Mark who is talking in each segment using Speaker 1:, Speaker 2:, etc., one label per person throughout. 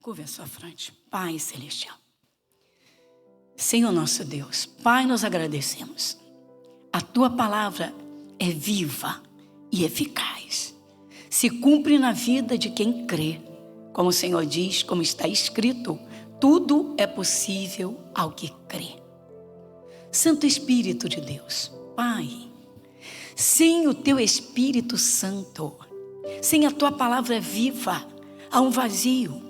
Speaker 1: Curva a sua fronte. Pai Celestial. Senhor nosso Deus, Pai, nós agradecemos. A Tua palavra é viva e eficaz. Se cumpre na vida de quem crê. Como o Senhor diz, como está escrito, tudo é possível ao que crê. Santo Espírito de Deus, Pai, sem o Teu Espírito Santo, sem a Tua palavra viva, há um vazio.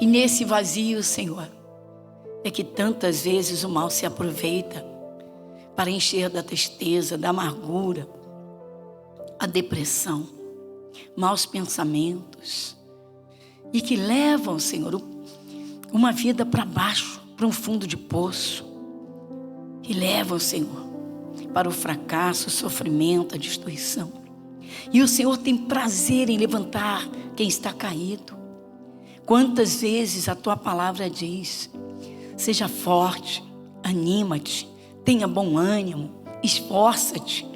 Speaker 1: E nesse vazio, Senhor, é que tantas vezes o mal se aproveita para encher da tristeza, da amargura, a depressão, maus pensamentos, e que levam, Senhor, uma vida para baixo, para um fundo de poço, e levam, Senhor, para o fracasso, o sofrimento, a destruição. E o Senhor tem prazer em levantar quem está caído. Quantas vezes a Tua palavra diz: seja forte, anima-te, tenha bom ânimo, esforça-te.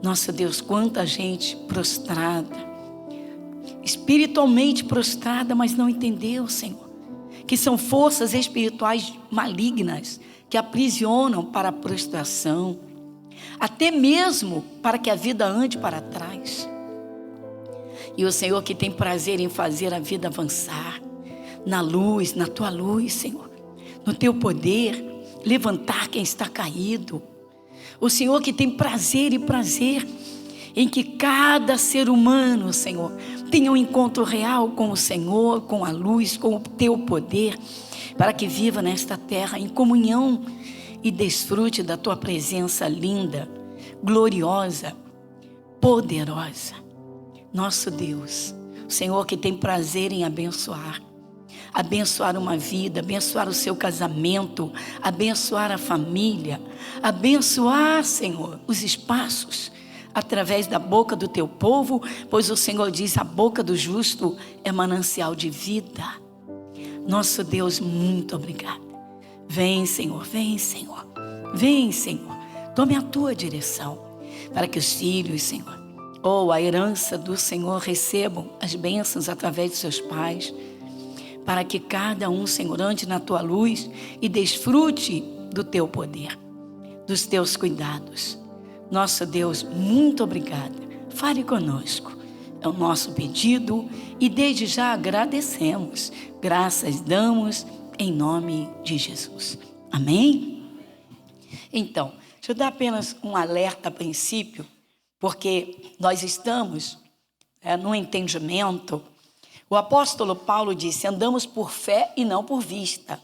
Speaker 1: Nossa Deus, quanta gente prostrada, espiritualmente prostrada, mas não entendeu, Senhor, que são forças espirituais malignas que aprisionam para a prostração, até mesmo para que a vida ande para trás. E o Senhor que tem prazer em fazer a vida avançar, na luz, na Tua luz, Senhor, no Teu poder, levantar quem está caído. O Senhor que tem prazer em que cada ser humano, Senhor, tenha um encontro real com o Senhor, com a luz, com o Teu poder, para que viva nesta terra em comunhão e desfrute da Tua presença linda, gloriosa, poderosa. Nosso Deus, o Senhor que tem prazer em abençoar uma vida, abençoar o seu casamento, abençoar a família, abençoar, Senhor, os espaços, através da boca do Teu povo, pois o Senhor diz: a boca do justo é manancial de vida. Nosso Deus, muito obrigada. Vem, Senhor, vem, Senhor, vem, Senhor, tome a Tua direção, para que os filhos, Senhor, a herança do Senhor, recebam as bênçãos através de seus pais, para que cada um, Senhor, ande na Tua luz e desfrute do Teu poder, dos Teus cuidados. Nosso Deus, muito obrigada. Fale conosco. É o nosso pedido e desde já agradecemos. Graças damos em nome de Jesus. Amém? Então, deixa eu dar apenas um alerta a princípio, porque nós estamos no entendimento. O apóstolo Paulo disse: andamos por fé e não por vista.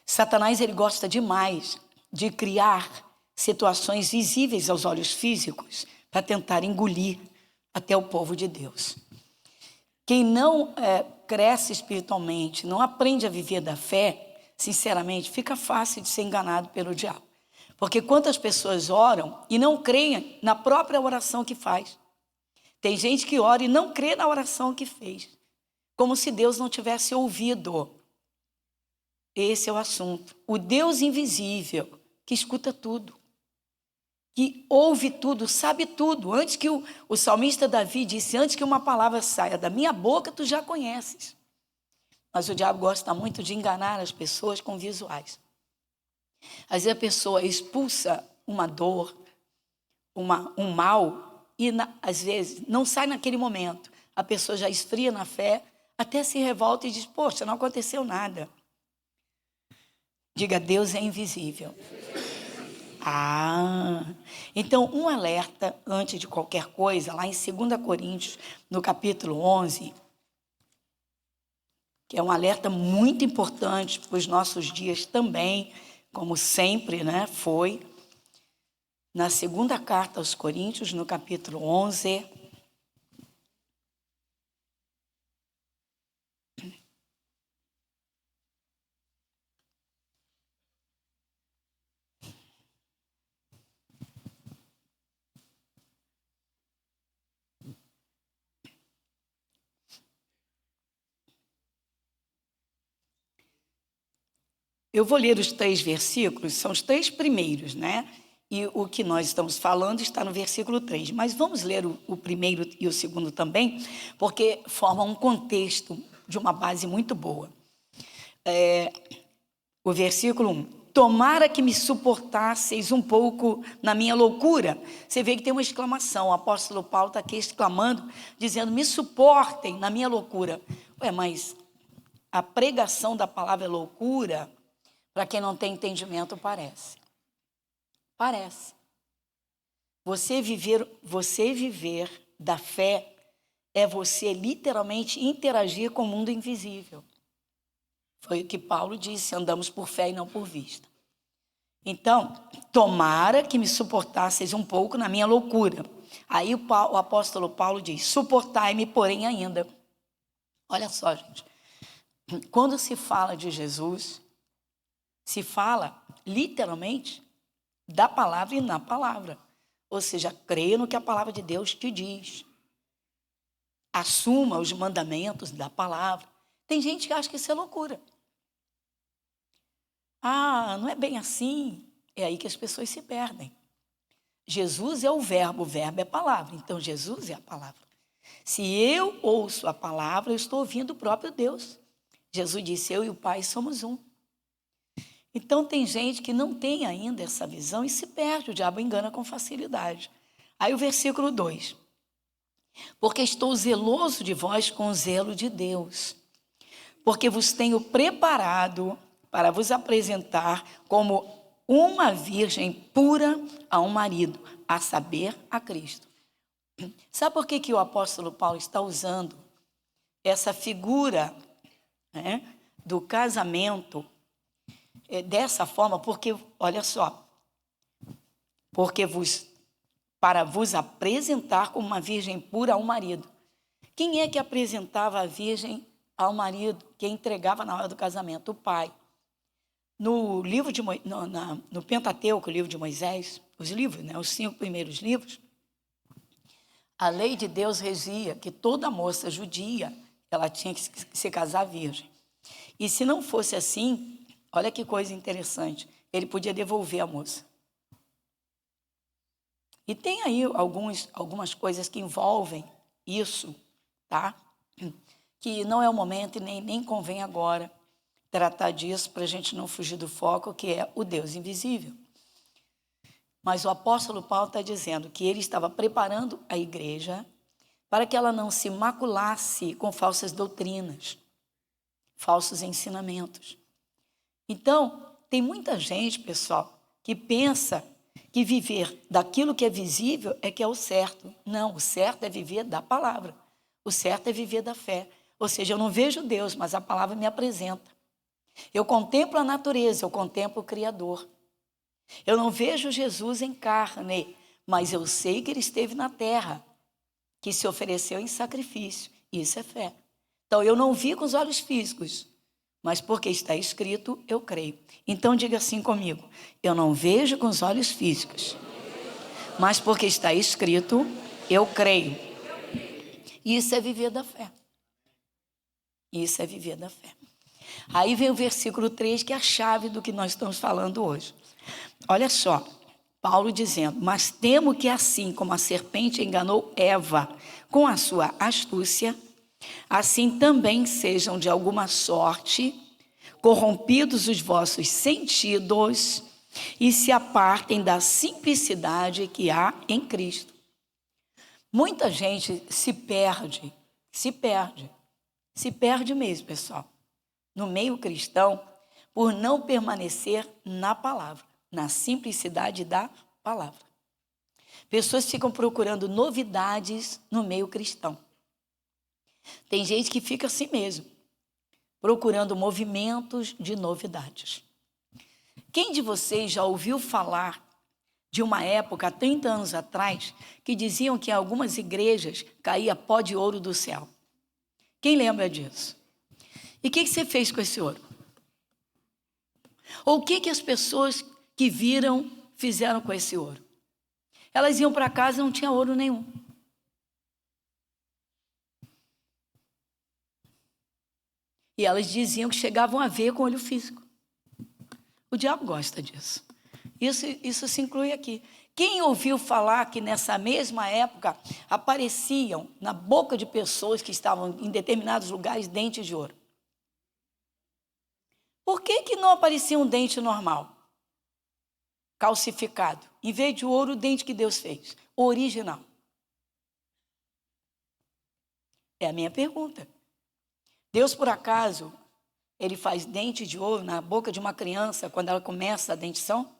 Speaker 1: Satanás, ele gosta demais de criar situações visíveis aos olhos físicos para tentar engolir até o povo de Deus. Quem não cresce espiritualmente, não aprende a viver da fé, sinceramente, fica fácil de ser enganado pelo diabo. Porque quantas pessoas oram e não creem na própria oração que faz. Tem gente que ora e não crê na oração que fez, como se Deus não tivesse ouvido. Esse é o assunto. O Deus invisível, que escuta tudo, que ouve tudo, sabe tudo. Antes que o salmista Davi disse: antes que uma palavra saia da minha boca, tu já conheces. Mas o diabo gosta muito de enganar as pessoas com visuais. Às vezes a pessoa expulsa uma dor, um mal, e às vezes não sai naquele momento. A pessoa já esfria na fé, até se revolta e diz: poxa, não aconteceu nada. Diga: Deus é invisível. Então um alerta antes de qualquer coisa, lá em 2 Coríntios, no capítulo 11, que é um alerta muito importante para os nossos dias também, como sempre, foi. Na segunda carta aos Coríntios, no capítulo 11, eu vou ler os 3 versículos, são os 3 primeiros, E o que nós estamos falando está no versículo 3. Mas vamos ler o primeiro e o segundo também, porque formam um contexto de uma base muito boa. O versículo 1. Tomara que me suportasseis um pouco na minha loucura. Você vê que tem uma exclamação. O apóstolo Paulo está aqui exclamando, dizendo: me suportem na minha loucura. Mas a pregação da palavra é loucura, para quem não tem entendimento, parece. Parece. Você viver da fé é você literalmente interagir com o mundo invisível. Foi o que Paulo disse: andamos por fé e não por vista. Então, tomara que me suportasseis um pouco na minha loucura. Aí o apóstolo Paulo diz: suportai-me, porém, ainda. Olha só, gente. Quando se fala de Jesus, se fala literalmente da palavra e na palavra. Ou seja, creia no que a palavra de Deus te diz. Assuma os mandamentos da palavra. Tem gente que acha que isso é loucura. Não é bem assim. É aí que as pessoas se perdem. Jesus é o verbo é palavra. Então, Jesus é a palavra. Se eu ouço a palavra, eu estou ouvindo o próprio Deus. Jesus disse: eu e o Pai somos um. Então, tem gente que não tem ainda essa visão e se perde. O diabo engana com facilidade. Aí o versículo 2. Porque estou zeloso de vós com o zelo de Deus, porque vos tenho preparado para vos apresentar como uma virgem pura a um marido, a saber, a Cristo. Sabe por que o apóstolo Paulo está usando essa figura, do casamento dessa forma? Porque, olha só, para vos apresentar como uma virgem pura ao marido. Quem é que apresentava a virgem ao marido, que entregava na hora do casamento? O pai. No livro no Pentateuco, o livro de Moisés, os livros, os 5 primeiros livros, a lei de Deus regia que toda moça judia, ela tinha que se casar virgem. E se não fosse assim, olha que coisa interessante, ele podia devolver a moça. E tem aí algumas coisas que envolvem isso, tá? Que não é o momento e nem convém agora tratar disso, para a gente não fugir do foco, que é o Deus invisível. Mas o apóstolo Paulo está dizendo que ele estava preparando a igreja para que ela não se maculasse com falsas doutrinas, falsos ensinamentos. Então, tem muita gente, pessoal, que pensa que viver daquilo que é visível é que é o certo. Não, o certo é viver da palavra. O certo é viver da fé. Ou seja, eu não vejo Deus, mas a palavra me apresenta. Eu contemplo a natureza, eu contemplo o Criador. Eu não vejo Jesus em carne, mas eu sei que ele esteve na terra, que se ofereceu em sacrifício. Isso é fé. Então, eu não vi com os olhos físicos, mas porque está escrito, eu creio. Então, diga assim comigo: eu não vejo com os olhos físicos, mas porque está escrito, eu creio. Isso é viver da fé. Isso é viver da fé. Aí vem o versículo 3, que é a chave do que nós estamos falando hoje. Olha só, Paulo dizendo: mas temo que assim como a serpente enganou Eva com a sua astúcia, assim também sejam de alguma sorte corrompidos os vossos sentidos e se apartem da simplicidade que há em Cristo. Muita gente se perde mesmo, pessoal, no meio cristão, por não permanecer na palavra, na simplicidade da palavra. Pessoas ficam procurando novidades no meio cristão. Tem gente que fica assim mesmo, procurando movimentos de novidades. Quem de vocês já ouviu falar de uma época, há 30 anos atrás, que diziam que em algumas igrejas caía pó de ouro do céu? Quem lembra disso? E o que você fez com esse ouro? Ou o que as pessoas que viram fizeram com esse ouro? Elas iam para casa e não tinha ouro nenhum. E elas diziam que chegavam a ver com olho físico. O diabo gosta disso. Isso se inclui aqui. Quem ouviu falar que nessa mesma época apareciam na boca de pessoas que estavam em determinados lugares dentes de ouro? Por que não aparecia um dente normal? Calcificado. Em vez de ouro, o dente que Deus fez. O original. É a minha pergunta. Deus, por acaso, ele faz dente de ouro na boca de uma criança quando ela começa a dentição?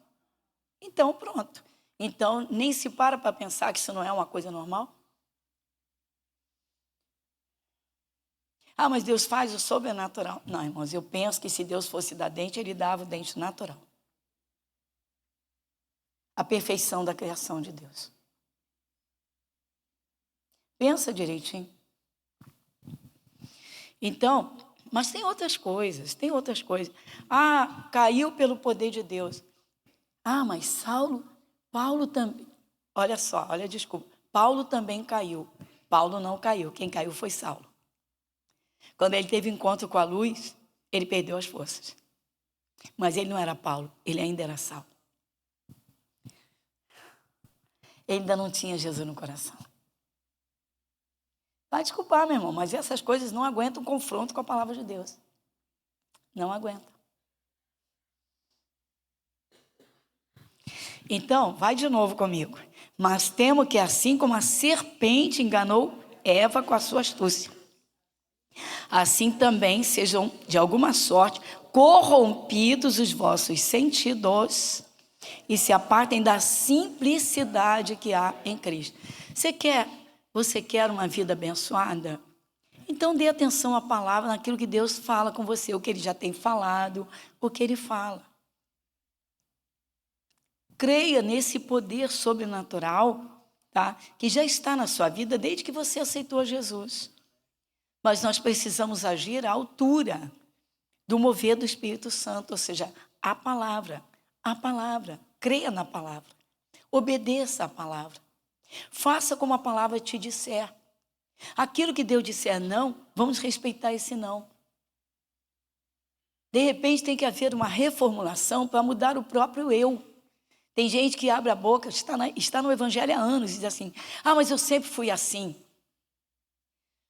Speaker 1: Então, pronto. Então, nem se para pensar que isso não é uma coisa normal? Ah, mas Deus faz o sobrenatural. Não, irmãos, eu penso que se Deus fosse dar dente, ele dava o dente natural. A perfeição da criação de Deus. Pensa direitinho. Então, mas tem outras coisas. Ah, caiu pelo poder de Deus. Ah, mas Paulo também. Olha só, desculpa. Paulo também caiu. Paulo não caiu. Quem caiu foi Saulo. Quando ele teve encontro com a luz, ele perdeu as forças. Mas ele não era Paulo, ele ainda era Saulo. Ele ainda não tinha Jesus no coração. Vai desculpar, meu irmão, mas essas coisas não aguentam confronto com a palavra de Deus. Não aguentam. Então, vai de novo comigo. Mas temo que assim como a serpente enganou Eva com a sua astúcia, assim também sejam, de alguma sorte, corrompidos os vossos sentidos e se apartem da simplicidade que há em Cristo. Você quer uma vida abençoada? Então dê atenção à palavra, naquilo que Deus fala com você, o que Ele já tem falado, o que Ele fala. Creia nesse poder sobrenatural, tá? Que já está na sua vida desde que você aceitou Jesus. Mas nós precisamos agir à altura do mover do Espírito Santo, ou seja, a palavra. Creia na palavra, obedeça a palavra, faça como a palavra te disser. Aquilo que Deus disser não, vamos respeitar esse não. De repente tem que haver uma reformulação para mudar o próprio eu. Tem gente que abre a boca, está no Evangelho há anos e diz assim, mas eu sempre fui assim.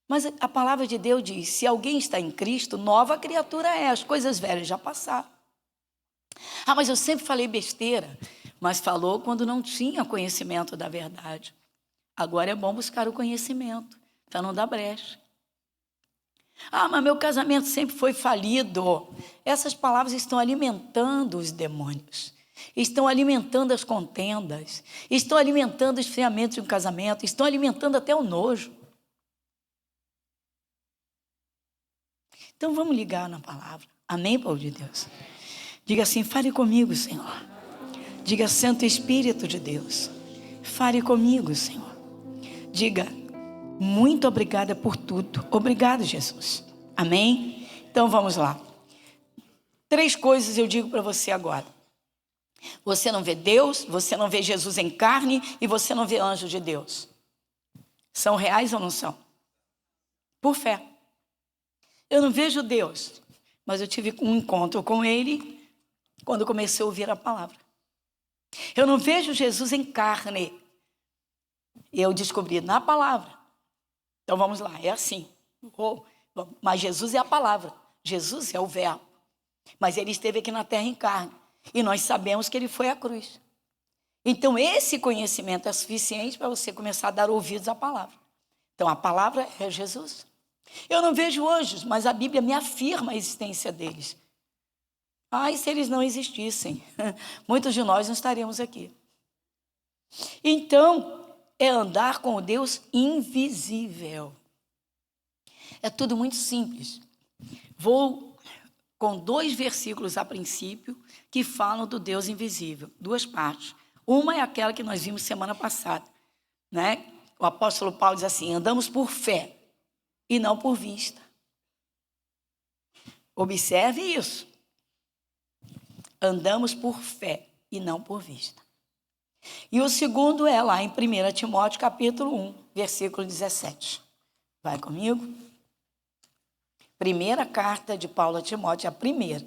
Speaker 1: Mas a palavra de Deus diz, se alguém está em Cristo, nova criatura é, as coisas velhas já passaram. Mas eu sempre falei besteira, mas falou quando não tinha conhecimento da verdade. Agora é bom buscar o conhecimento, para não dar brecha. Mas meu casamento sempre foi falido. Essas palavras estão alimentando os demônios. Estão alimentando as contendas. Estão alimentando o esfriamento de um casamento. Estão alimentando até o nojo. Então vamos ligar na palavra. Amém, povo de Deus? Diga assim, fale comigo, Senhor. Diga, Santo Espírito de Deus, fale comigo, Senhor. Diga, muito obrigada por tudo. Obrigado, Jesus. Amém? Então vamos lá. 3 coisas eu digo para você agora. Você não vê Deus, você não vê Jesus em carne e você não vê anjo de Deus. São reais ou não são? Por fé. Eu não vejo Deus, mas eu tive um encontro com Ele quando comecei a ouvir a palavra. Eu não vejo Jesus em carne. Eu descobri na palavra. Então vamos lá, é assim. Mas Jesus é a palavra. Jesus é o verbo. Mas Ele esteve aqui na terra em carne. E nós sabemos que Ele foi à cruz. Então esse conhecimento é suficiente para você começar a dar ouvidos à palavra. Então a palavra é Jesus. Eu não vejo anjos, mas a Bíblia me afirma a existência deles. E se eles não existissem? Muitos de nós não estaríamos aqui. Então, é andar com o Deus invisível. É tudo muito simples. Vou com 2 versículos a princípio que falam do Deus invisível. 2 partes. Uma é aquela que nós vimos semana passada, né? O apóstolo Paulo diz assim, andamos por fé e não por vista. Observe isso. Andamos por fé e não por vista. E o segundo é lá em 1 Timóteo capítulo 1, versículo 17. Vai comigo? Primeira carta de Paulo a Timóteo, a primeira.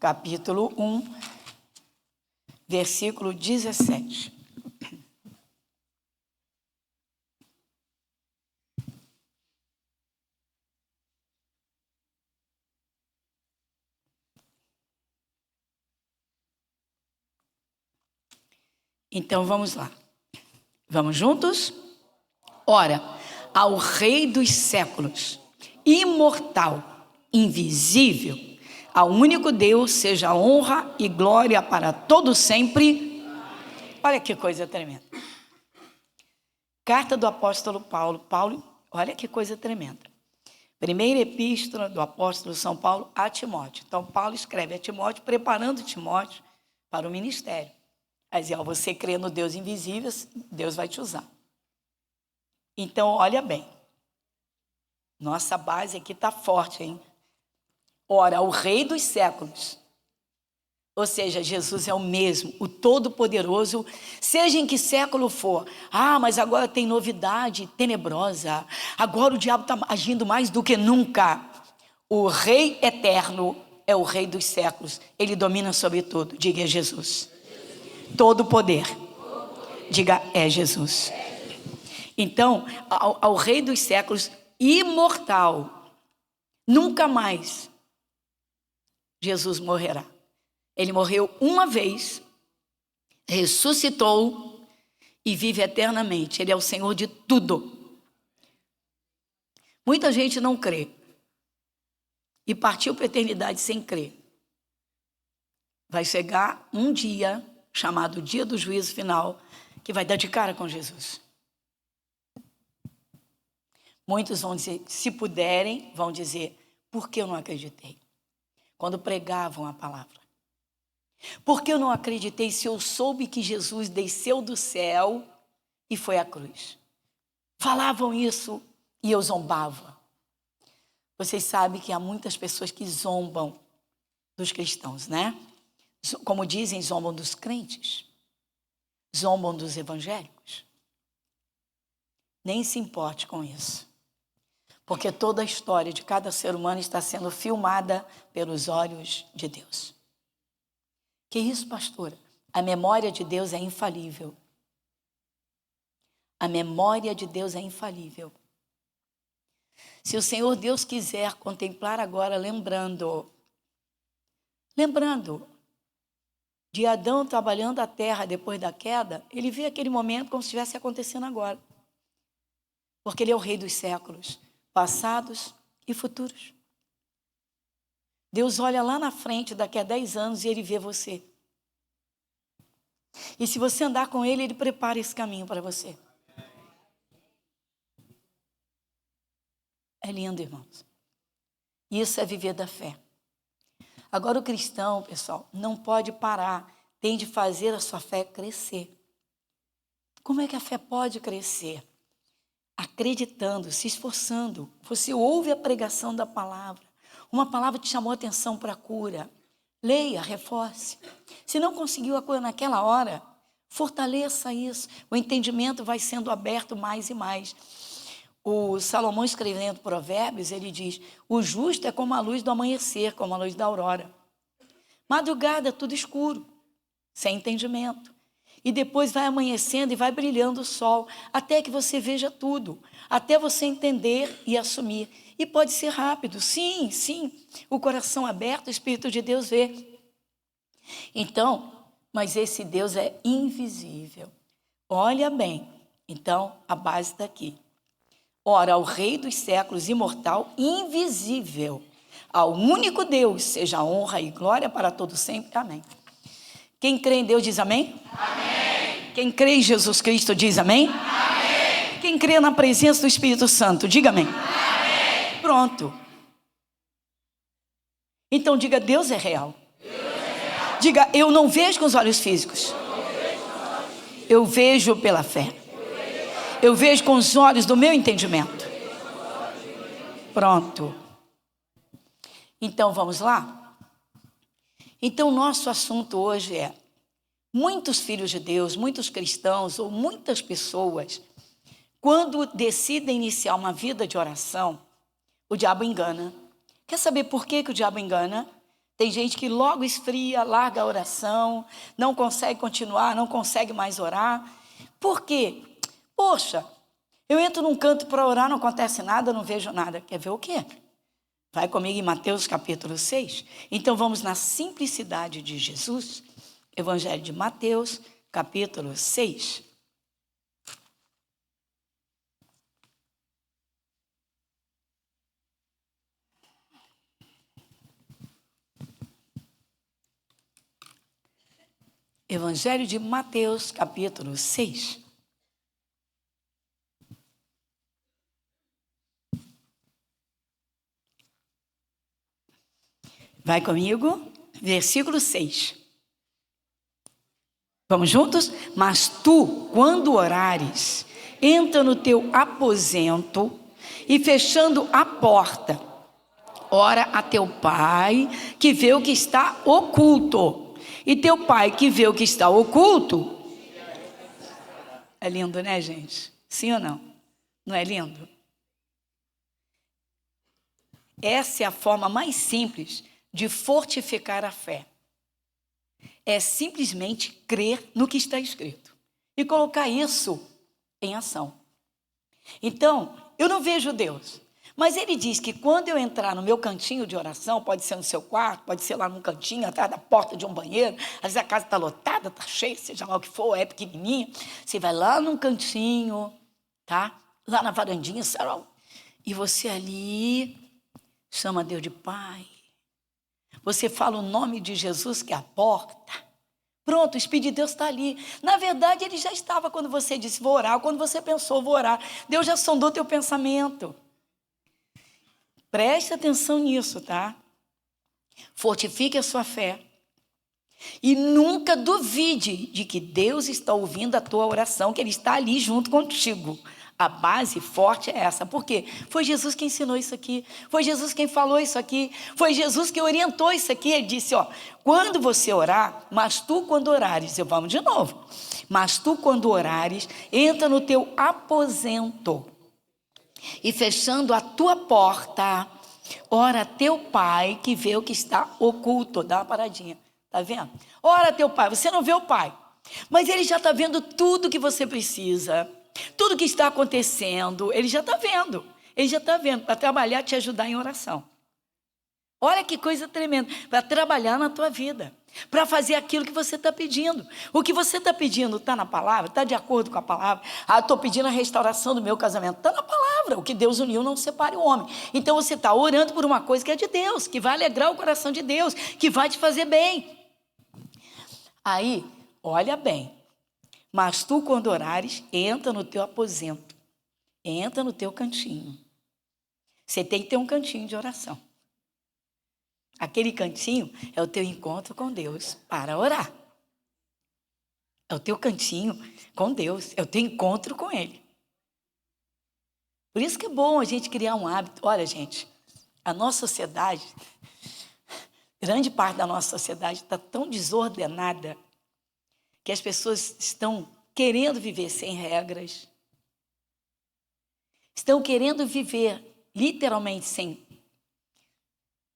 Speaker 1: capítulo 1, versículo 17. Então vamos lá. Vamos juntos? Ora, ao Rei dos séculos, imortal, invisível, ao único Deus, seja honra e glória para todo sempre. Olha que coisa tremenda. Carta do apóstolo Paulo. Olha que coisa tremenda. Primeira epístola do apóstolo São Paulo a Timóteo. Então, Paulo escreve a Timóteo, preparando Timóteo para o ministério. Aí dizer, você crê no Deus invisível, Deus vai te usar. Então, olha bem. Nossa base aqui está forte, hein? Ora, o Rei dos séculos, ou seja, Jesus é o mesmo, o Todo-Poderoso, seja em que século for. Mas agora tem novidade tenebrosa. Agora o diabo está agindo mais do que nunca. O Rei eterno é o Rei dos séculos. Ele domina sobre tudo. Diga, é Jesus. Todo poder. Diga, é Jesus. Então, ao Rei dos séculos, imortal, nunca mais Jesus morrerá. Ele morreu uma vez, ressuscitou e vive eternamente. Ele é o Senhor de tudo. Muita gente não crê e partiu para a eternidade sem crer. Vai chegar um dia, chamado dia do juízo final, que vai dar de cara com Jesus. Muitos vão dizer, se puderem, vão dizer, por que eu não acreditei? Quando pregavam a palavra. Por que eu não acreditei se eu soube que Jesus desceu do céu e foi à cruz? Falavam isso e eu zombava. Vocês sabem que há muitas pessoas que zombam dos cristãos, né? Como dizem, zombam dos crentes. Zombam dos evangélicos. Nem se importe com isso. Porque toda a história de cada ser humano está sendo filmada pelos olhos de Deus. Que isso, pastora? A memória de Deus é infalível. A memória de Deus é infalível. Se o Senhor Deus quiser contemplar agora, lembrando de Adão trabalhando a terra depois da queda, ele vê aquele momento como se estivesse acontecendo agora. Porque ele é o Rei dos séculos, passados e futuros. Deus olha lá na frente, daqui a 10 anos, e ele vê você. E se você andar com ele, ele prepara esse caminho para você. É lindo, irmãos. Isso é viver da fé. Agora, o cristão, pessoal, não pode parar, tem de fazer a sua fé crescer. Como é que a fé pode crescer? Acreditando, se esforçando. Você ouve a pregação da palavra. Uma palavra te chamou a atenção para a cura. Leia, reforce. Se não conseguiu a cura naquela hora, fortaleça isso. O entendimento vai sendo aberto mais e mais. O Salomão, escrevendo Provérbios, ele diz, o justo é como a luz do amanhecer, como a luz da aurora. Madrugada, tudo escuro, sem entendimento. E depois vai amanhecendo e vai brilhando o sol, até que você veja tudo, até você entender e assumir. E pode ser rápido, sim, o coração aberto, o Espírito de Deus vê. Então, mas esse Deus é invisível. Olha bem, então a base está aqui. Ora, ao Rei dos séculos, imortal, invisível, ao único Deus, seja honra e glória para todo sempre. Amém. Quem crê em Deus diz amém? Amém. Quem crê em Jesus Cristo diz amém? Amém. Quem crê na presença do Espírito Santo, diga amém. Amém. Pronto. Então diga, Deus é real. Deus é real. Diga, eu não vejo com os olhos físicos. Eu vejo pela fé. Eu vejo com os olhos do meu entendimento. Pronto. Então vamos lá? Então nosso assunto hoje é, muitos filhos de Deus, muitos cristãos ou muitas pessoas, quando decidem iniciar uma vida de oração, o diabo engana. Quer saber por que o diabo engana? Tem gente que logo esfria, larga a oração, não consegue continuar, não consegue mais orar. Por quê? Poxa, eu entro num canto para orar, não acontece nada, não vejo nada. Quer ver o quê? Vai comigo em Mateus capítulo 6. Então vamos na simplicidade de Jesus. Evangelho de Mateus, capítulo 6. Evangelho de Mateus, capítulo 6. Vai comigo, versículo 6. Vamos juntos? Mas tu, quando orares, entra no teu aposento e fechando a porta, ora a teu pai que vê o que está oculto. E teu pai que vê o que está oculto. É lindo, né, gente? Sim ou não? Não é lindo? Essa é a forma mais simples de fortificar a fé. É simplesmente crer no que está escrito e colocar isso em ação. Então, eu não vejo Deus, mas ele diz que quando eu entrar no meu cantinho de oração, pode ser no seu quarto, pode ser lá num cantinho, atrás da porta de um banheiro, às vezes a casa está lotada, está cheia, seja lá o que for, é pequenininha, você vai lá num cantinho, tá? Lá na varandinha, e você ali chama Deus de Pai. Você fala o nome de Jesus, que é a porta. Pronto, o Espírito de Deus está ali. Na verdade, ele já estava quando você disse, vou orar, ou quando você pensou, vou orar. Deus já sondou teu pensamento. Preste atenção nisso, tá? Fortifique a sua fé. E nunca duvide de que Deus está ouvindo a tua oração, que Ele está ali junto contigo. A base forte é essa. Por quê? Foi Jesus quem ensinou isso aqui. Foi Jesus quem falou isso aqui. Foi Jesus que orientou isso aqui. Ele disse, ó, quando você orar, mas tu quando orares, vamos de novo. Mas tu quando orares, entra no teu aposento e fechando a tua porta, ora a teu pai que vê o que está oculto. Dá uma paradinha, tá vendo? Ora a teu pai, você não vê o pai, mas ele já está vendo tudo que você precisa. Tudo que está acontecendo, ele já está vendo. Ele já está vendo para trabalhar, te ajudar em oração. Olha que coisa tremenda. Para trabalhar na tua vida. Para fazer aquilo que você está pedindo. O que você está pedindo está na palavra? Está de acordo com a palavra? Ah, estou pedindo a restauração do meu casamento. Está na palavra. O que Deus uniu não separe o homem. Então você está orando por uma coisa que é de Deus. Que vai alegrar o coração de Deus. Que vai te fazer bem. Aí, olha bem. Mas tu, quando orares, entra no teu aposento. Entra no teu cantinho. Você tem que ter um cantinho de oração. Aquele cantinho é o teu encontro com Deus para orar. É o teu cantinho com Deus. É o teu encontro com Ele. Por isso que é bom a gente criar um hábito. Olha, gente, a nossa sociedade, grande parte da nossa sociedade está tão desordenada que as pessoas estão querendo viver sem regras, estão querendo viver literalmente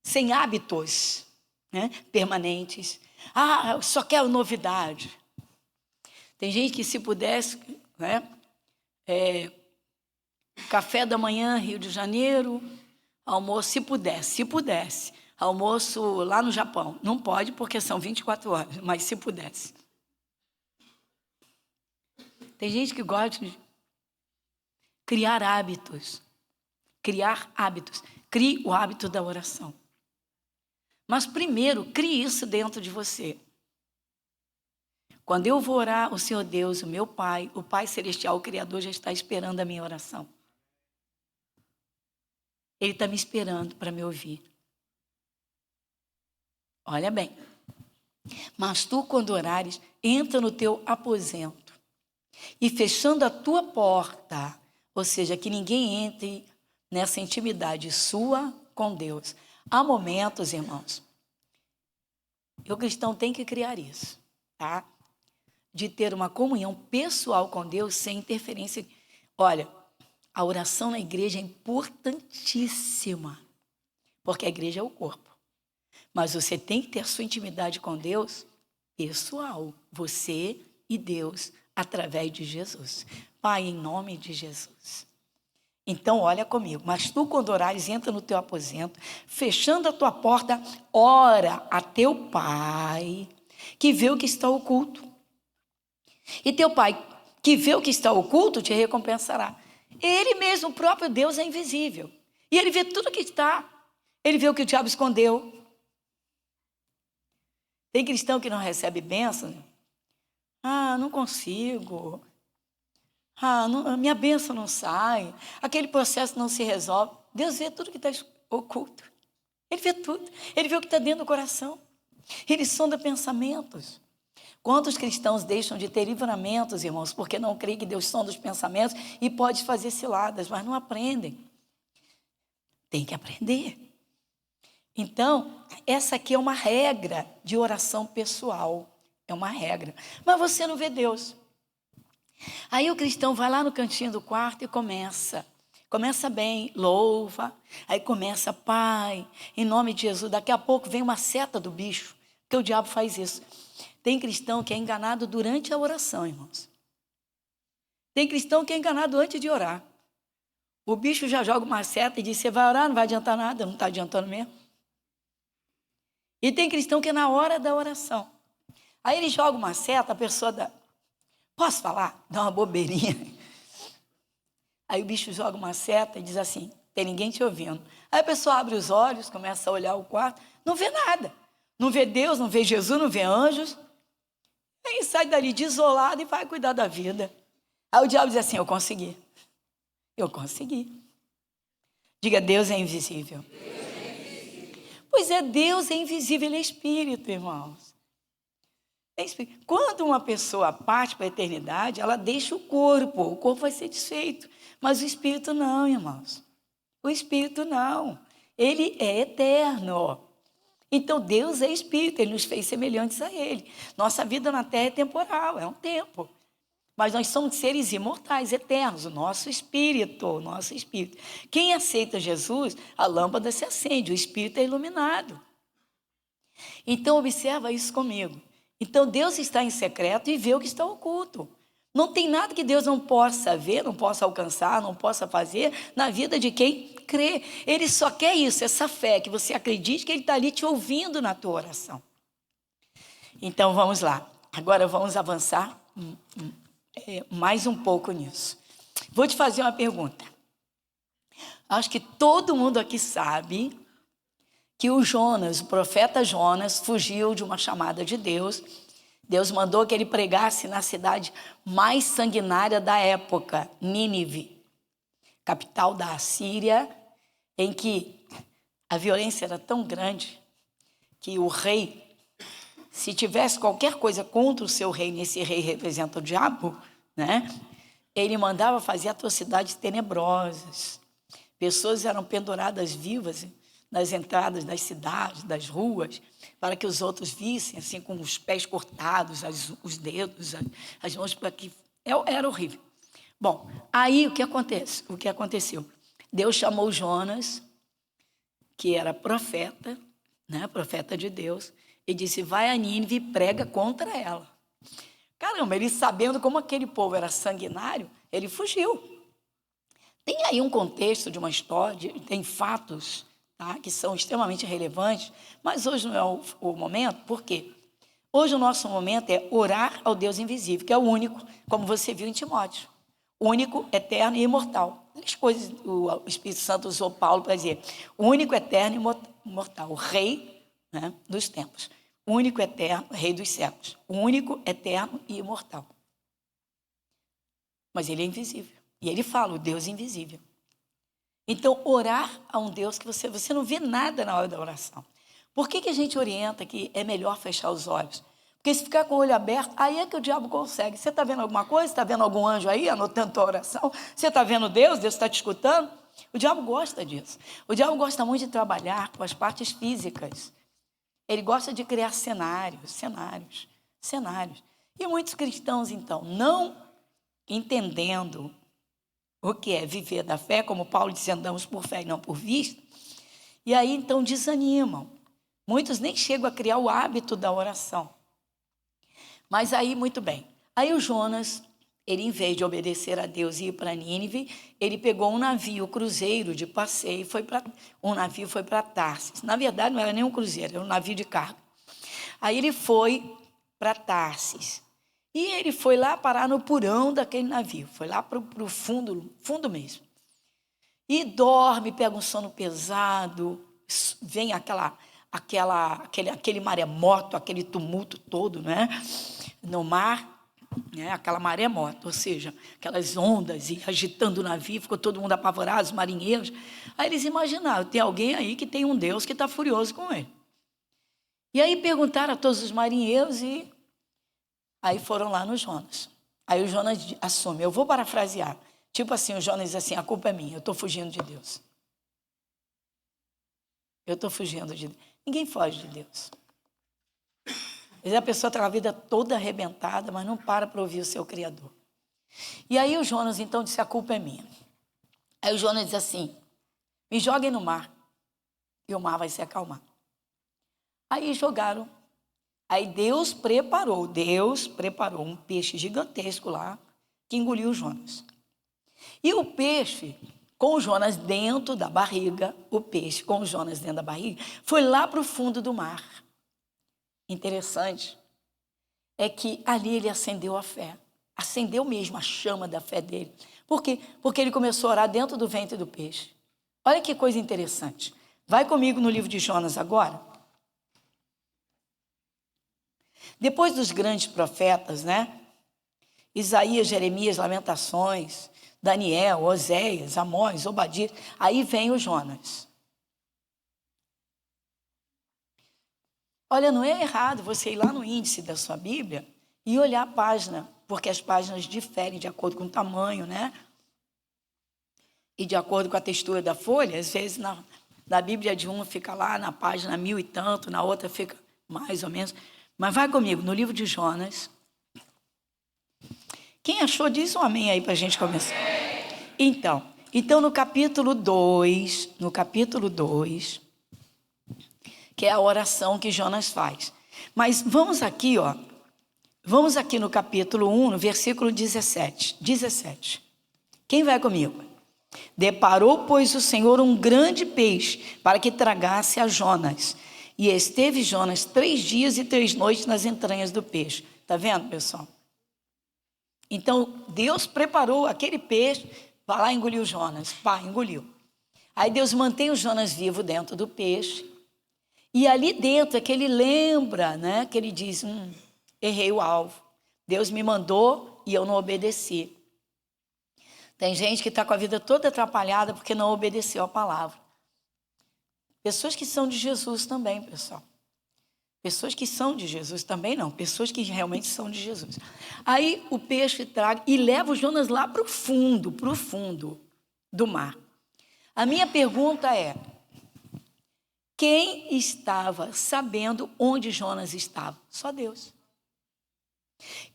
Speaker 1: sem hábitos, né, permanentes. Ah, eu só quero novidade. Tem gente que se pudesse, né, café da manhã, Rio de Janeiro, almoço, se pudesse, almoço lá no Japão. Não pode porque são 24 horas, mas se pudesse. Tem gente que gosta de criar hábitos. Criar hábitos. Crie o hábito da oração. Mas primeiro, crie isso dentro de você. Quando eu vou orar, o Senhor Deus, o meu Pai, o Pai Celestial, o Criador, já está esperando a minha oração. Ele está me esperando para me ouvir. Olha bem. Mas tu, quando orares, entra no teu aposento. E fechando a tua porta, ou seja, que ninguém entre nessa intimidade sua com Deus. Há momentos, irmãos, o cristão tem que criar isso, tá? De ter uma comunhão pessoal com Deus sem interferência. Olha, a oração na igreja é importantíssima, porque a igreja é o corpo. Mas você tem que ter a sua intimidade com Deus pessoal, você e Deus, através de Jesus. Pai, em nome de Jesus. Então, olha comigo. Mas tu, quando orares, entra no teu aposento, fechando a tua porta, ora a teu Pai, que vê o que está oculto. E teu Pai, que vê o que está oculto, te recompensará. Ele mesmo, o próprio Deus, é invisível. E ele vê tudo que está. Ele vê o que o diabo escondeu. Tem cristão que não recebe bênção. Não consigo. A minha bênção não sai. Aquele processo não se resolve. Deus vê tudo que está oculto. Ele vê tudo. Ele vê o que está dentro do coração. Ele sonda pensamentos. Quantos cristãos deixam de ter livramentos, irmãos, porque não creem que Deus sonda os pensamentos e pode fazer ciladas, mas não aprendem. Tem que aprender. Então, essa aqui é uma regra de oração pessoal. É uma regra. Mas você não vê Deus. Aí o cristão vai lá no cantinho do quarto e começa. Começa bem, louva. Aí começa, Pai, em nome de Jesus. Daqui a pouco vem uma seta do bicho, porque o diabo faz isso. Tem cristão que é enganado durante a oração, irmãos. Tem cristão que é enganado antes de orar. O bicho já joga uma seta e diz, você vai orar, não vai adiantar nada, não está adiantando mesmo. E tem cristão que é na hora da oração. Aí ele joga uma seta, a pessoa dá, posso falar? Dá uma bobeirinha. Aí o bicho joga uma seta e diz assim, tem ninguém te ouvindo. Aí a pessoa abre os olhos, começa a olhar o quarto, não vê nada. Não vê Deus, não vê Jesus, não vê anjos. Aí sai dali desolado e vai cuidar da vida. Aí o diabo diz assim, eu consegui. Eu consegui. Diga, Deus é invisível. Pois é, Deus é invisível, Ele é Espírito, irmãos. É Espírito. Quando uma pessoa parte para a eternidade, ela deixa o corpo vai ser desfeito. Mas o Espírito não, irmãos. O Espírito não. Ele é eterno. Então Deus é Espírito, Ele nos fez semelhantes a Ele. Nossa vida na terra é temporal, é um tempo. Mas nós somos seres imortais, eternos, o nosso espírito. Quem aceita Jesus, a lâmpada se acende, o espírito é iluminado. Então, observa isso comigo. Então, Deus está em secreto e vê o que está oculto. Não tem nada que Deus não possa ver, não possa alcançar, não possa fazer na vida de quem crê. Ele só quer isso, essa fé, que você acredite que Ele está ali te ouvindo na tua oração. Então, vamos lá. Agora vamos avançar mais um pouco nisso. Vou te fazer uma pergunta. Acho que todo mundo aqui sabe que o profeta Jonas, fugiu de uma chamada de Deus. Deus mandou que ele pregasse na cidade mais sanguinária da época, Nínive, capital da Assíria, em que a violência era tão grande que o rei, se tivesse qualquer coisa contra o seu reino, esse rei representa o diabo, né? Ele mandava fazer atrocidades tenebrosas. Pessoas eram penduradas vivas nas entradas das cidades, das ruas, para que os outros vissem, assim, com os pés cortados, os dedos, as mãos, para que... Era horrível. Bom, aí o que aconteceu? Deus chamou Jonas, que era profeta, né? Profeta de Deus, e disse, vai a Nínive e prega contra ela. Caramba, ele sabendo como aquele povo era sanguinário, ele fugiu. Tem aí um contexto de uma história, tem fatos, tá, que são extremamente relevantes, mas hoje não é o momento. Por quê? Hoje o nosso momento é orar ao Deus invisível, que é o único, como você viu em Timóteo, único, eterno e imortal. Três coisas o Espírito Santo usou Paulo para dizer, único, eterno e imortal, o rei, né, dos tempos. Único, eterno, rei dos séculos. Único, eterno e imortal. Mas ele é invisível. E ele fala, o Deus invisível. Então, orar a um Deus que você não vê nada na hora da oração. Por que a gente orienta que é melhor fechar os olhos? Porque se ficar com o olho aberto, aí é que o diabo consegue. Você está vendo alguma coisa? Está vendo algum anjo aí anotando tua oração? Você está vendo Deus? Deus está te escutando? O diabo gosta disso. O diabo gosta muito de trabalhar com as partes físicas. Ele gosta de criar cenários. E muitos cristãos, então, não entendendo o que é viver da fé, como Paulo disse, andamos por fé e não por vista, e aí, então, desanimam. Muitos nem chegam a criar o hábito da oração. Mas aí, muito bem. Aí o Jonas, ele em vez de obedecer a Deus e ir para Nínive, ele pegou um navio, cruzeiro de passeio, um navio foi para Tarsis. Na verdade, não era nem um cruzeiro, era um navio de carga. Aí ele foi para Tarsis. E ele foi lá parar no porão daquele navio. Foi lá para o fundo mesmo. E dorme, pega um sono pesado, vem aquele maremoto, aquele tumulto todo, né? No mar, né? Aquela maremoto, ou seja, aquelas ondas e agitando o navio, ficou todo mundo apavorado, os marinheiros. Aí eles imaginaram, tem alguém aí que tem um Deus que está furioso com ele. E aí perguntaram a todos os marinheiros e aí foram lá no Jonas. Aí o Jonas assume, eu vou parafrasear, tipo assim, o Jonas diz assim, a culpa é minha, eu estou fugindo de Deus. Eu estou fugindo de Deus. Ninguém foge de Deus. Às vezes a pessoa está com a vida toda arrebentada, mas não para ouvir o seu Criador. E aí o Jonas então disse, a culpa é minha. Aí o Jonas diz assim, me joguem no mar e o mar vai se acalmar. Aí jogaram. Aí Deus preparou um peixe gigantesco lá que engoliu o Jonas. E o peixe, com o Jonas dentro da barriga, foi lá para o fundo do mar. Interessante é que ali ele acendeu a fé. Acendeu mesmo a chama da fé dele. Por quê? Porque ele começou a orar dentro do ventre do peixe. Olha que coisa interessante. Vai comigo no livro de Jonas agora. Depois dos grandes profetas, né? Isaías, Jeremias, Lamentações, Daniel, Oséias, Amós, Obadias, aí vem o Jonas. Olha, não é errado você ir lá no índice da sua Bíblia e olhar a página, porque as páginas diferem de acordo com o tamanho, né? E de acordo com a textura da folha, às vezes na Bíblia de um fica lá na página 1000 e tanto, na outra fica mais ou menos. Mas vai comigo, no livro de Jonas. Quem achou, diz um amém aí para a gente começar. Então no capítulo 2, que é a oração que Jonas faz. Mas vamos aqui no capítulo 1, no versículo 17. Quem vai comigo? Deparou, pois, o Senhor um grande peixe para que tragasse a Jonas. E esteve Jonas 3 dias e 3 noites nas entranhas do peixe. Está vendo, pessoal? Então, Deus preparou aquele peixe, vai lá e engoliu Jonas. Pá, engoliu. Aí Deus mantém o Jonas vivo dentro do peixe. E ali dentro é que ele lembra, né? Que ele diz, errei o alvo. Deus me mandou e eu não obedeci. Tem gente que está com a vida toda atrapalhada porque não obedeceu a palavra. Pessoas que são de Jesus também, pessoal. Pessoas que são de Jesus também não. Pessoas que realmente são de Jesus. Aí o peixe traga e leva o Jonas lá para o fundo do mar. A minha pergunta é, quem estava sabendo onde Jonas estava? Só Deus.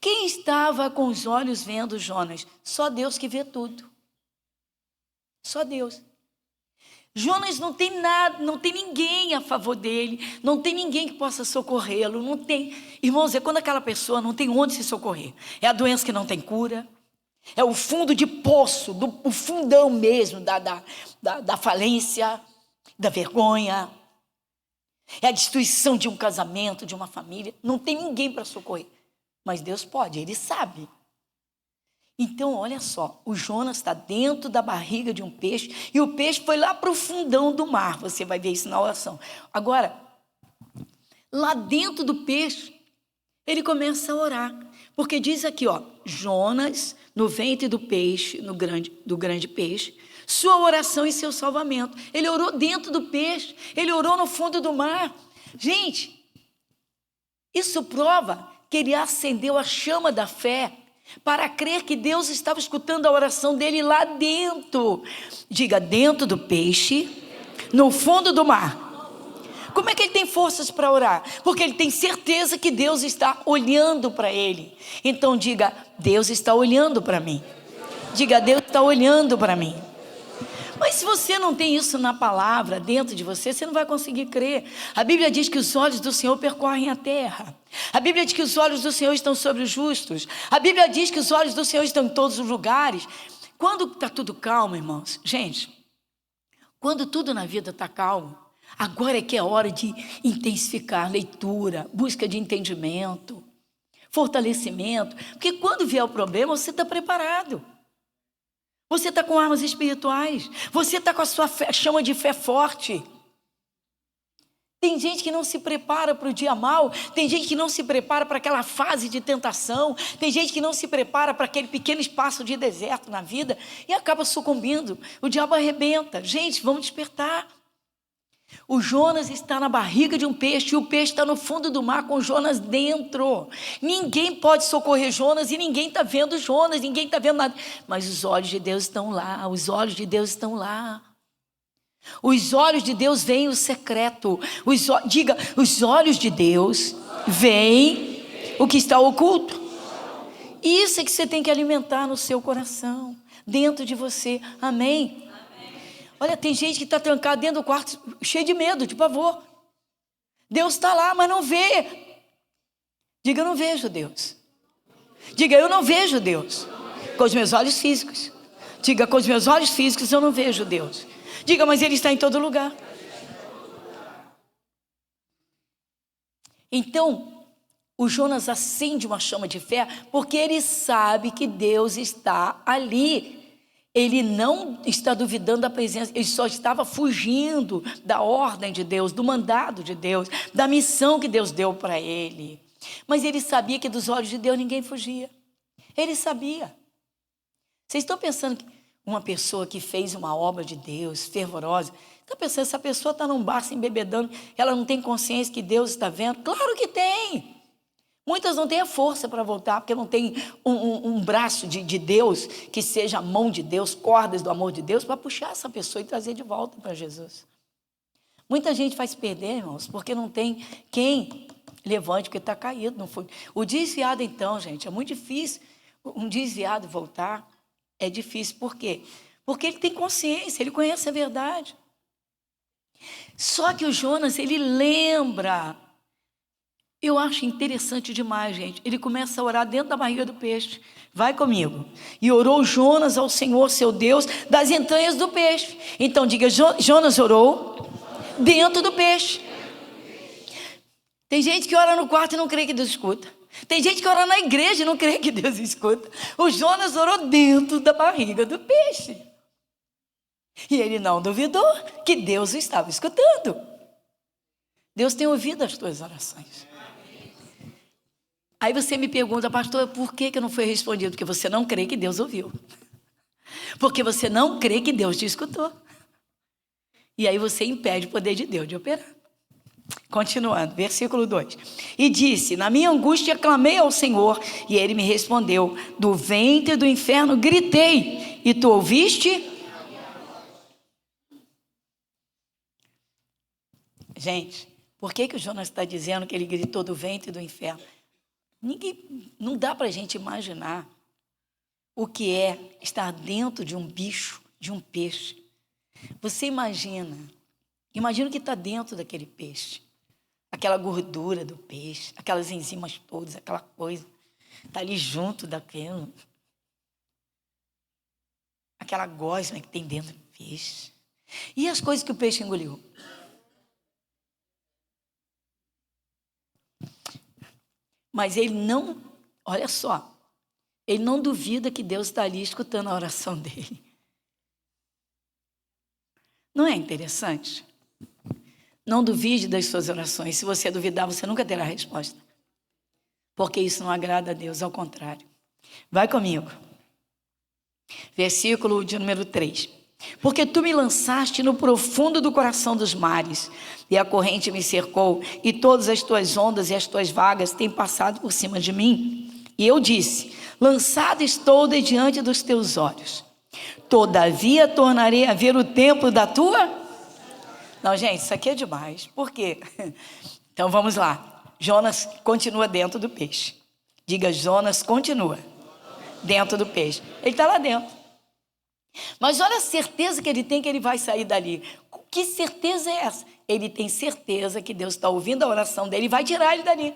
Speaker 1: Quem estava com os olhos vendo Jonas? Só Deus que vê tudo. Só Deus. Jonas não tem nada, não tem ninguém a favor dele, não tem ninguém que possa socorrê-lo, não tem. Irmãos, é quando aquela pessoa não tem onde se socorrer. É a doença que não tem cura, é o fundo de poço, o fundão mesmo da falência, da vergonha, é a destruição de um casamento, de uma família. Não tem ninguém para socorrer, mas Deus pode, Ele sabe. Então, olha só, o Jonas está dentro da barriga de um peixe e o peixe foi lá para o fundão do mar. Você vai ver isso na oração. Agora, lá dentro do peixe, ele começa a orar. Porque diz aqui, Jonas, no ventre do peixe, do grande peixe, sua oração e seu salvamento. Ele orou dentro do peixe, ele orou no fundo do mar. Gente, isso prova que ele acendeu a chama da fé para crer que Deus estava escutando a oração dele lá dentro. Diga, dentro do peixe, no fundo do mar. Como é que ele tem forças para orar? Porque ele tem certeza que Deus está olhando para ele. Então diga, Deus está olhando para mim. Diga, Deus está olhando para mim. Mas se você não tem isso na palavra dentro de você, você não vai conseguir crer. A Bíblia diz que os olhos do Senhor percorrem a terra. A Bíblia diz que os olhos do Senhor estão sobre os justos. A Bíblia diz que os olhos do Senhor estão em todos os lugares. Quando está tudo calmo, irmãos, gente, quando tudo na vida está calmo, agora é que é hora de intensificar leitura, busca de entendimento, fortalecimento. Porque quando vier o problema, você está preparado. Você está com armas espirituais. Você está com a sua chama de fé forte. Tem gente que não se prepara para o dia mau. Tem gente que não se prepara para aquela fase de tentação. Tem gente que não se prepara para aquele pequeno espaço de deserto na vida e acaba sucumbindo. O diabo arrebenta. Gente, vamos despertar. O Jonas está na barriga de um peixe e o peixe está no fundo do mar com Jonas dentro. Ninguém pode socorrer Jonas e ninguém está vendo Jonas, ninguém está vendo nada. Mas os olhos de Deus estão lá, os olhos de Deus estão lá. Os olhos de Deus veem o secreto. Diga, os olhos de Deus veem o que está oculto. Isso é que você tem que alimentar no seu coração, dentro de você. Amém? Olha, tem gente que está trancada dentro do quarto, cheio de medo, de pavor. Deus está lá, mas não vê. Diga, eu não vejo Deus. Diga, eu não vejo Deus. Com os meus olhos físicos. Diga, com os meus olhos físicos eu não vejo Deus. Diga, mas Ele está em todo lugar. Então, o Jonas acende uma chama de fé, porque ele sabe que Deus está ali. Ele não está duvidando da presença, ele só estava fugindo da ordem de Deus, do mandado de Deus, da missão que Deus deu para ele. Mas ele sabia que dos olhos de Deus ninguém fugia. Ele sabia. Vocês estão pensando que uma pessoa que fez uma obra de Deus, fervorosa, está pensando, essa pessoa está num bar se embebedando, ela não tem consciência que Deus está vendo? Claro que tem. Muitas não têm a força para voltar, porque não tem um braço de Deus, que seja a mão de Deus, cordas do amor de Deus, para puxar essa pessoa e trazer de volta para Jesus. Muita gente faz perder, irmãos, porque não tem quem levante, porque está caído. Não foi. O desviado, então, gente, é muito difícil. Um desviado voltar é difícil. Por quê? Porque ele tem consciência, ele conhece a verdade. Só que o Jonas, ele lembra. Eu acho interessante demais, gente. Ele começa a orar dentro da barriga do peixe. Vai comigo. E orou Jonas ao Senhor, seu Deus, das entranhas do peixe. Então diga, Jonas orou dentro do peixe. Tem gente que ora no quarto e não crê que Deus escuta. Tem gente que ora na igreja e não crê que Deus escuta. O Jonas orou dentro da barriga do peixe. E ele não duvidou que Deus o estava escutando. Deus tem ouvido as tuas orações. Aí você me pergunta, pastor, por que não foi respondido? Porque você não crê que Deus ouviu. Porque você não crê que Deus te escutou. E aí você impede o poder de Deus de operar. Continuando, versículo 2. E disse, na minha angústia clamei ao Senhor, e Ele me respondeu, do ventre do inferno gritei, e tu ouviste? Gente, por que o Jonas está dizendo que ele gritou do ventre do inferno? Não dá para a gente imaginar o que é estar dentro de um bicho, de um peixe. Você imagina o que está dentro daquele peixe, aquela gordura do peixe, aquelas enzimas todas, aquela coisa, está ali junto daquilo, aquela gosma que tem dentro do peixe, e as coisas que o peixe engoliu. Mas ele não, olha só, ele não duvida que Deus está ali escutando a oração dele. Não é interessante? Não duvide das suas orações. Se você duvidar, você nunca terá resposta. Porque isso não agrada a Deus, ao contrário. Vai comigo. Versículo de número 3. Porque tu me lançaste no profundo do coração dos mares, e a corrente me cercou, e todas as tuas ondas e as tuas vagas têm passado por cima de mim. E eu disse, lançado estou de diante dos teus olhos. Todavia tornarei a ver o templo da tua... Não, gente, isso aqui é demais. Por quê? Então vamos lá. Jonas continua dentro do peixe. Diga, Jonas continua dentro do peixe. Ele está lá dentro. Mas olha a certeza que ele tem que ele vai sair dali. Que certeza é essa? Ele tem certeza que Deus está ouvindo a oração dele e vai tirar ele dali.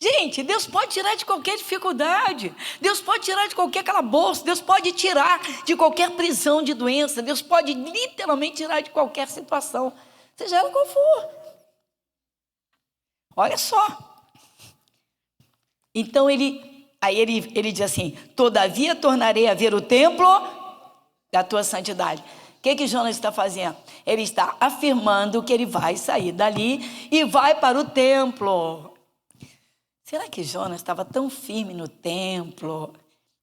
Speaker 1: Gente, Deus pode tirar de qualquer dificuldade, Deus pode tirar de qualquer calabouço, Deus pode tirar de qualquer prisão de doença, Deus pode literalmente tirar de qualquer situação, seja ela qual for. Olha só. Então ele diz assim: todavia tornarei a ver o templo da tua santidade. O que Jonas está fazendo? Ele está afirmando que ele vai sair dali e vai para o templo. Será que Jonas estava tão firme no templo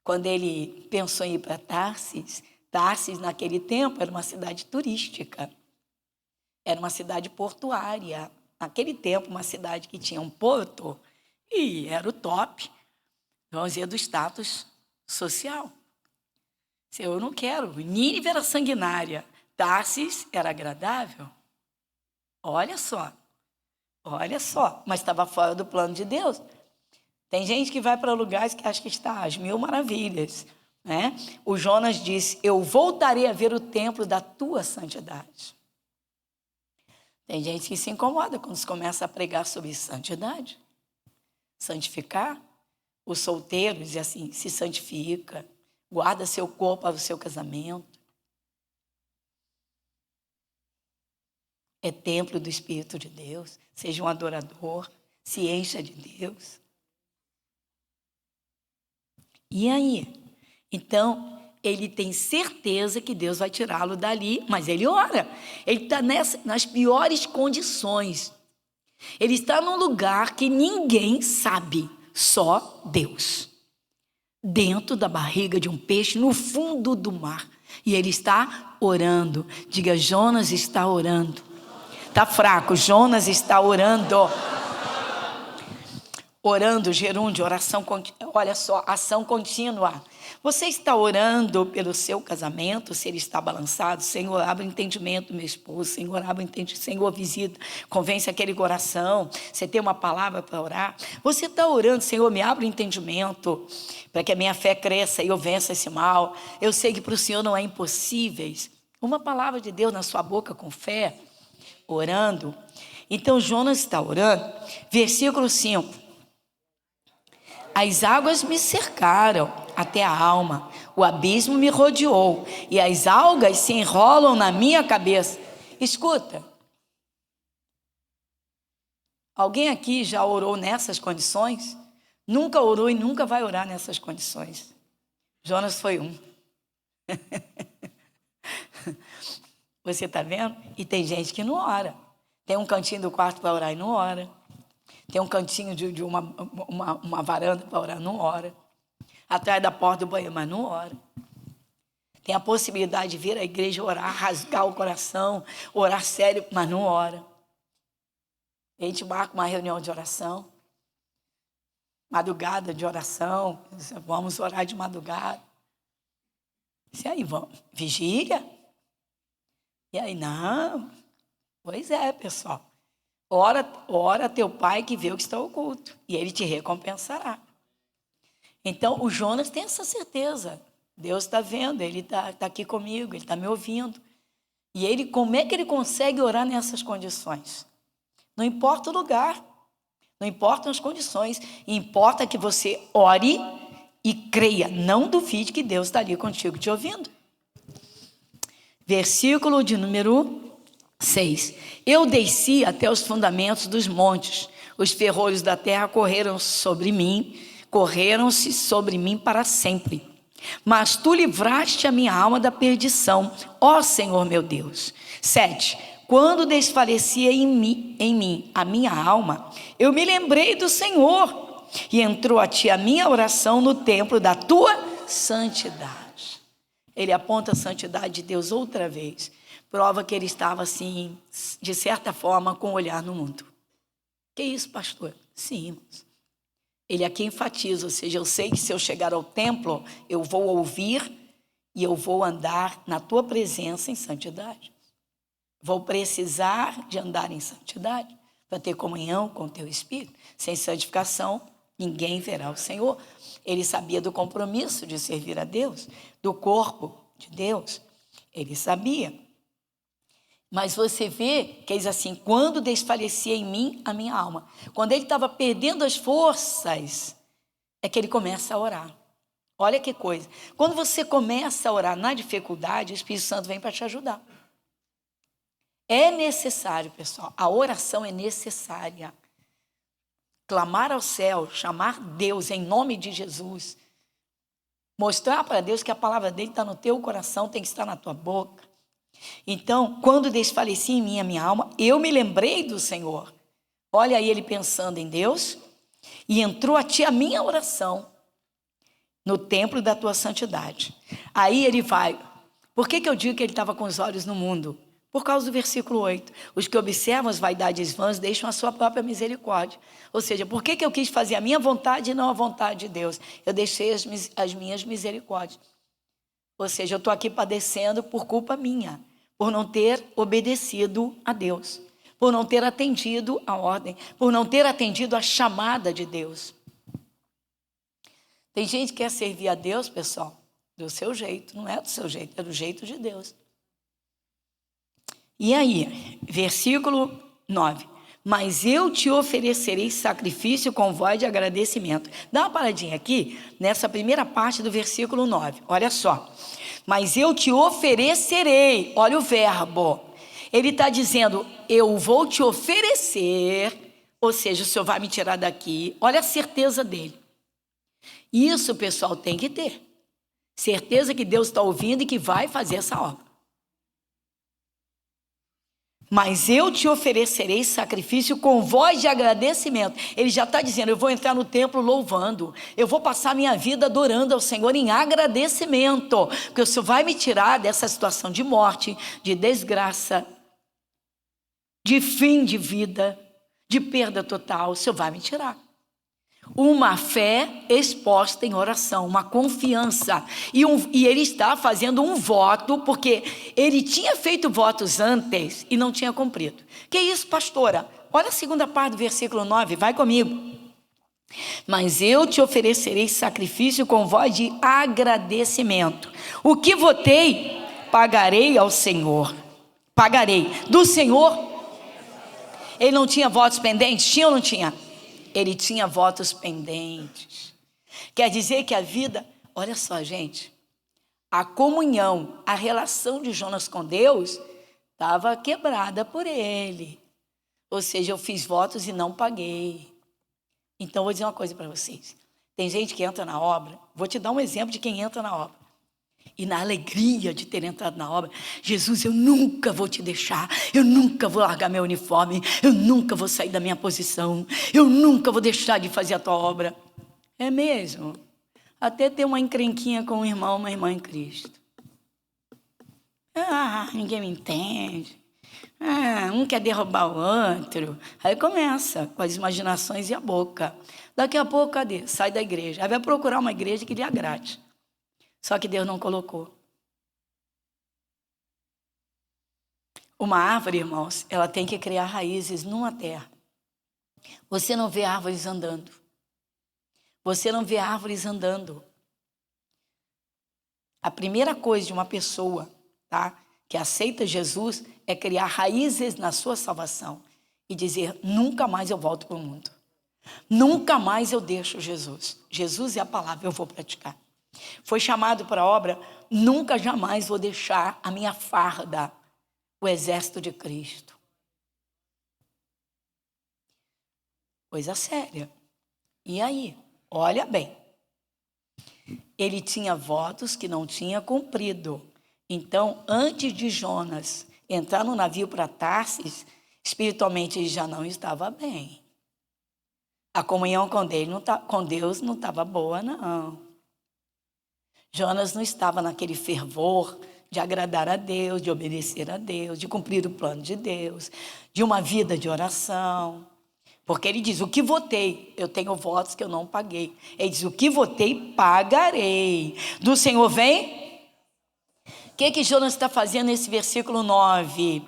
Speaker 1: quando ele pensou em ir para Tarsis? Tarsis, naquele tempo, era uma cidade turística. Era uma cidade portuária. Naquele tempo, uma cidade que tinha um porto e era o top, vamos dizer, do status social. Eu não quero. Nínive era sanguinária. Tarsis era agradável. Olha só, mas estava fora do plano de Deus. Tem gente que vai para lugares que acha que está às mil maravilhas, né? O Jonas disse: eu voltarei a ver o templo da tua santidade. Tem gente que se incomoda quando se começa a pregar sobre santidade. Santificar. Os solteiros diz assim: se santifica, guarda seu corpo para o seu casamento. É templo do Espírito de Deus. Seja um adorador, se encha de Deus. E aí? Então, ele tem certeza que Deus vai tirá-lo dali, mas ele ora. Ele está nas piores condições. Ele está num lugar que ninguém sabe, só Deus. Dentro da barriga de um peixe, no fundo do mar. E ele está orando. Diga: Jonas está orando. Está fraco, Jonas está orando. Orando, gerúndio, oração, olha só, ação contínua. Você está orando pelo seu casamento, se ele está balançado? Senhor, abre o entendimento, meu esposo. Senhor, abre o entendimento. Senhor, visita, convence aquele coração. Você tem uma palavra para orar? Você está orando: Senhor, me abre o entendimento, para que a minha fé cresça e eu vença esse mal. Eu sei que para o Senhor não é impossíveis. Uma palavra de Deus na sua boca com fé, orando. Então, Jonas está orando. Versículo 5. As águas me cercaram até a alma, o abismo me rodeou e as algas se enrolam na minha cabeça. Escuta, alguém aqui já orou nessas condições? Nunca orou e nunca vai orar nessas condições. Jonas foi um. Você está vendo? E tem gente que não ora. Tem um cantinho do quarto para orar e não ora. Tem um cantinho de uma varanda para orar, não ora. Atrás da porta do banheiro, mas não ora. Tem a possibilidade de vir à igreja orar, rasgar o coração, orar sério, mas não ora. A gente marca uma reunião de oração, madrugada de oração, vamos orar de madrugada. E aí, vamos, vigília? E aí, não. Pois é, pessoal. Ora teu pai que vê o que está oculto, e ele te recompensará. Então, o Jonas tem essa certeza. Deus está vendo, ele está aqui comigo, ele está me ouvindo. E ele, como é que ele consegue orar nessas condições? Não importa o lugar, não importam as condições, importa que você ore e creia. Não duvide que Deus está ali contigo te ouvindo. Versículo de número 6. Eu desci até os fundamentos dos montes, os ferrolhos da terra correram-se sobre mim para sempre. Mas tu livraste a minha alma da perdição, ó Senhor meu Deus. 7. Quando desfalecia em mim a minha alma, eu me lembrei do Senhor, e entrou a ti a minha oração no templo da tua santidade. Ele aponta a santidade de Deus outra vez. Prova que ele estava assim, de certa forma, com o olhar no mundo. Que isso, pastor? Sim, irmãos. Ele aqui enfatiza, ou seja, eu sei que se eu chegar ao templo, eu vou ouvir e eu vou andar na tua presença em santidade. Vou precisar de andar em santidade para ter comunhão com o teu Espírito. Sem santificação, ninguém verá o Senhor. Ele sabia do compromisso de servir a Deus, do corpo de Deus, ele sabia. Mas você vê que diz assim, quando desfalecia em mim a minha alma. Quando ele estava perdendo as forças, é que ele começa a orar. Olha que coisa. Quando você começa a orar na dificuldade, o Espírito Santo vem para te ajudar. É necessário, pessoal. A oração é necessária. Clamar ao céu, chamar Deus em nome de Jesus. Mostrar para Deus que a palavra dele está no teu coração, tem que estar na tua boca. Então, quando desfaleci em mim a minha alma, eu me lembrei do Senhor. Olha aí ele pensando em Deus. E entrou a ti a minha oração no templo da tua santidade. Aí ele vai. Por que eu digo que ele estava com os olhos no mundo? Por causa do versículo 8. Os que observam as vaidades vãs deixam a sua própria misericórdia. Ou seja, por que eu quis fazer a minha vontade e não a vontade de Deus? Eu deixei as minhas misericórdias. Ou seja, eu estou aqui padecendo por culpa minha, por não ter obedecido a Deus, por não ter atendido a ordem, por não ter atendido a chamada de Deus. Tem gente que quer servir a Deus, pessoal, do seu jeito. Não é do seu jeito, é do jeito de Deus. E aí, versículo 9. Mas eu te oferecerei sacrifício com voz de agradecimento. Dá uma paradinha aqui, nessa primeira parte do versículo 9. Olha só. Mas eu te oferecerei. Olha o verbo. Ele está dizendo, eu vou te oferecer. Ou seja, o Senhor vai me tirar daqui. Olha a certeza dele. Isso, pessoal, tem que ter. Certeza que Deus está ouvindo e que vai fazer essa obra. Mas eu te oferecerei sacrifício com voz de agradecimento. Ele já está dizendo, eu vou entrar no templo louvando. Eu vou passar minha vida adorando ao Senhor em agradecimento. Porque o Senhor vai me tirar dessa situação de morte, de desgraça, de fim de vida, de perda total. O Senhor vai me tirar. Uma fé exposta em oração, uma confiança. E ele está fazendo um voto, porque ele tinha feito votos antes e não tinha cumprido. Que isso, pastora? Olha a segunda parte do versículo 9, vai comigo. Mas eu te oferecerei sacrifício com voz de agradecimento. O que votei, pagarei ao Senhor. Pagarei. Do Senhor, ele não tinha votos pendentes? Tinha ou não tinha? Ele tinha votos pendentes. Quer dizer que a vida... Olha só, gente. A comunhão, a relação de Jonas com Deus estava quebrada por ele. Ou seja, eu fiz votos e não paguei. Então, vou dizer uma coisa para vocês. Tem gente que entra na obra. Vou te dar um exemplo de quem entra na obra. E na alegria de ter entrado na obra, Jesus, eu nunca vou te deixar, eu nunca vou largar meu uniforme, eu nunca vou sair da minha posição, eu nunca vou deixar de fazer a tua obra. É mesmo. Até ter uma encrenquinha com um irmão, uma irmã em Cristo. Ninguém me entende. Um quer derrubar o outro. Aí começa com as imaginações e a boca. Daqui a pouco, cadê? Sai da igreja. Aí vai procurar uma igreja que lhe agrade. Só que Deus não colocou. Uma árvore, irmãos, ela tem que criar raízes numa terra. Você não vê árvores andando. Você não vê árvores andando. A primeira coisa de uma pessoa, tá, que aceita Jesus é criar raízes na sua salvação e dizer, nunca mais eu volto para o mundo. Nunca mais eu deixo Jesus. Jesus é a palavra, eu vou praticar. Foi chamado para a obra, nunca jamais vou deixar a minha farda, o exército de Cristo. Coisa séria. E aí? Olha bem. Ele tinha votos que não tinha cumprido. Então, antes de Jonas entrar no navio para Tarsis, espiritualmente ele já não estava bem. A comunhão com Deus não estava boa, não. Jonas não estava naquele fervor de agradar a Deus, de obedecer a Deus, de cumprir o plano de Deus, de uma vida de oração. Porque ele diz, o que votei, eu tenho votos que eu não paguei. Ele diz, o que votei, pagarei. Do Senhor vem? O que Jonas está fazendo nesse versículo 9?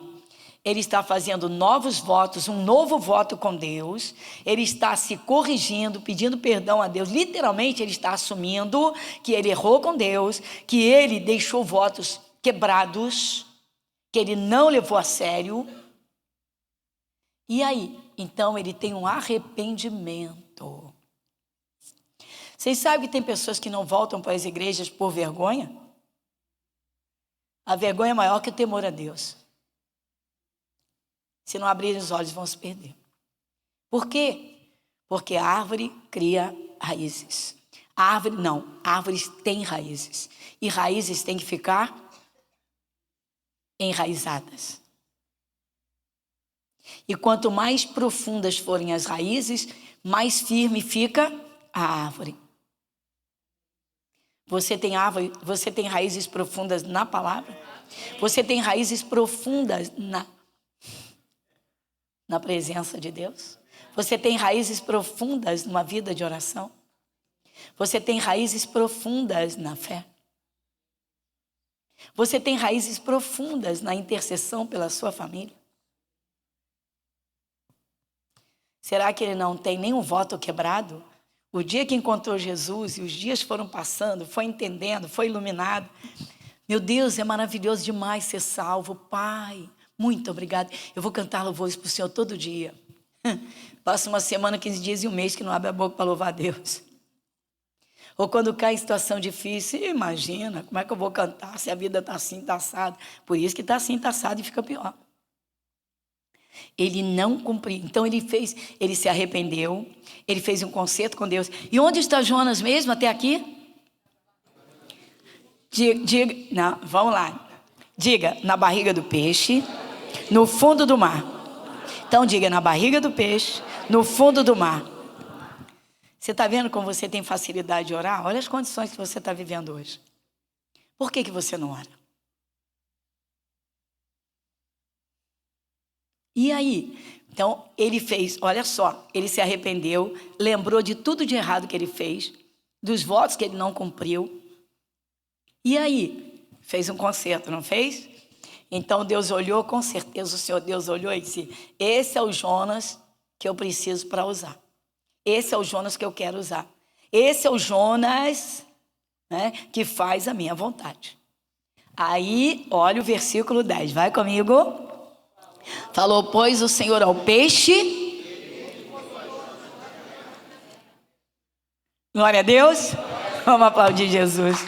Speaker 1: ele está fazendo novos votos, um novo voto com Deus, ele está se corrigindo, pedindo perdão a Deus, literalmente ele está assumindo que ele errou com Deus, que ele deixou votos quebrados, que ele não levou a sério. E aí, então ele tem um arrependimento. Vocês sabem que tem pessoas que não voltam para as igrejas por vergonha? A vergonha é maior que o temor a Deus. Se não abrirem os olhos, vão se perder. Por quê? Porque a árvore cria raízes. Árvores têm raízes. E raízes têm que ficar enraizadas. E quanto mais profundas forem as raízes, mais firme fica a árvore. Você tem raízes profundas na palavra? Você tem raízes profundas na presença de Deus? Você tem raízes profundas numa vida de oração? Você tem raízes profundas na fé? Você tem raízes profundas na intercessão pela sua família? Será que ele não tem nenhum voto quebrado? O dia que encontrou Jesus e os dias foram passando, foi entendendo, foi iluminado. Meu Deus, é maravilhoso demais ser salvo. Pai, muito obrigado. Eu vou cantar louvores para o Senhor todo dia. Passa uma semana, 15 dias e um mês que não abre a boca para louvar a Deus. Ou quando cai em situação difícil, imagina, como é que eu vou cantar se a vida está assim, está assada? Por isso que está assim, está assado e fica pior. Ele não cumpriu. Então ele se arrependeu, ele fez um concerto com Deus. E onde está Jonas mesmo até aqui? Não, vamos lá. Diga, na barriga do peixe, no fundo do mar. Então diga, na barriga do peixe, no fundo do mar. Você está vendo como você tem facilidade de orar? Olha as condições que você está vivendo hoje. Por que você não ora? E aí? Então, ele fez, olha só, ele se arrependeu, lembrou de tudo de errado que ele fez, dos votos que ele não cumpriu. E aí? Fez um concerto, não fez? Então, Deus olhou, com certeza o Senhor Deus olhou e disse, esse é o Jonas que eu preciso para usar. Esse é o Jonas que eu quero usar. Esse é o Jonas, né, que faz a minha vontade. Aí, olha o versículo 10, vai comigo. Falou, pois, o Senhor ao peixe. Glória a Deus. Vamos aplaudir Jesus.